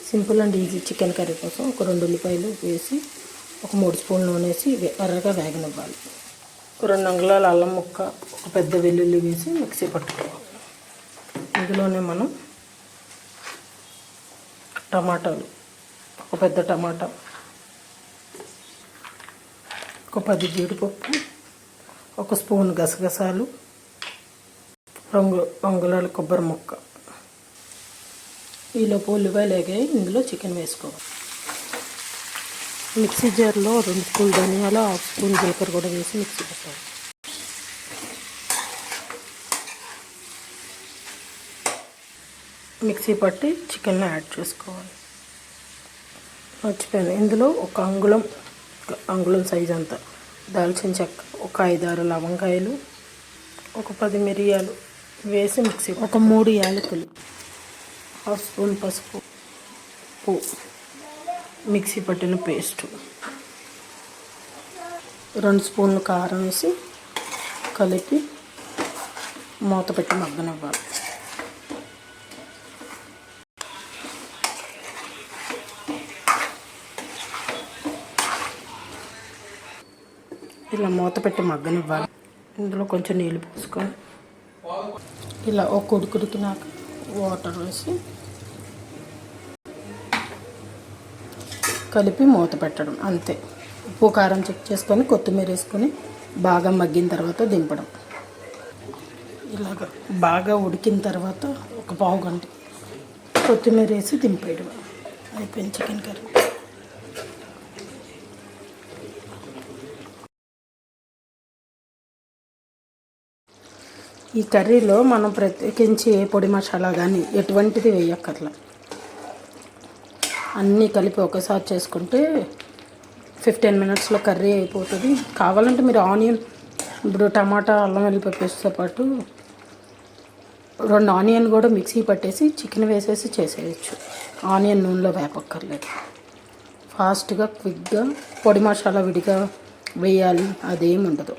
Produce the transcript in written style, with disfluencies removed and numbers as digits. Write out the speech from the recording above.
Simple and easy chicken curry కోసం ఒక 2 ఉల్లిపాయలు వేసి ఒక 3 స్పూన్లు నూనె వేసి ఎర్రగా వేగనివ్వాలి. 2 అంగుళాల అల్లం ముక్క, ఒక పెద్ద వెల్లుల్లి వేసి మిక్సీ పట్టుకోవాలి. ఇందులోనే మనం టమాటాలు, ఒక పెద్ద టమాటా, ఒక 10 జీడిపప్పు, ఒక స్పూన్ గసగసాలు, 2 అంగుళాల కొబ్బరి ముక్క. ఈలోపు ఉల్లిపాయలు వేగాయి. ఇందులో చికెన్ వేసుకోవాలి. మిక్సీ జార్లో 2 స్పూన్ ధనియాలు, 1/2 స్పూన్ జీలకర్ర కూడా వేసి మిక్సీ పెట్టాలి. మిక్సీ పట్టి చికెన్లో యాడ్ చేసుకోవాలి. మర్చిపోయాను, ఇందులో ఒక అంగుళం సైజ్ అంతా దాల్చిన చెక్క, ఒక 5-6 లవంగాయలు, ఒక 10 మిరియాలు వేసి మిక్సీ, ఒక 3 యాలకులు, 1/2 స్పూన్ పసుపు, మిక్సీ పట్టిన పేస్టు, 2 స్పూన్లు కారం వేసి కలిపి మూత పెట్టి మగ్గనివ్వాలి. ఇలా మూత పెట్టి మగ్గనివ్వాలి. ఇందులో కొంచెం నీళ్ళు పోసుకొని ఇలా ఒక ఉడికినాక వాటర్ వేసి కలిపి మూత పెట్టడం అంతే. ఉప్పు కారం చెక్ చేసుకొని కొత్తిమీర వేసుకొని బాగా మగ్గిన తర్వాత దింపడం. ఇలాగ బాగా ఉడికిన తర్వాత ఒక పావు గంట కొత్తిమీర వేసి దింపేయడం. అయిపోయింది చికెన్ కర్రీ. ఈ కర్రీలో మనం ప్రత్యేకించి ఏ పొడి మసాలా కానీ ఎటువంటిది వేయక్కర్లా. అన్నీ కలిపి ఒకసారి చేసుకుంటే 15 మినిట్స్లో కర్రీ అయిపోతుంది. కావాలంటే మీరు ఆనియన్, ఇప్పుడు టమాటా, అల్లం వెల్లిపాయ పేస్ట్తో పాటు 2 ఆనియన్ కూడా మిక్సీ పట్టేసి చికెన్ వేసేసి చేసేయచ్చు. ఆనియన్ నూనెలో వేపక్కర్లేదు. ఫాస్ట్గా క్విక్గా పొడి మసాలా విడిగా వేయాలి అదేం ఉండదు.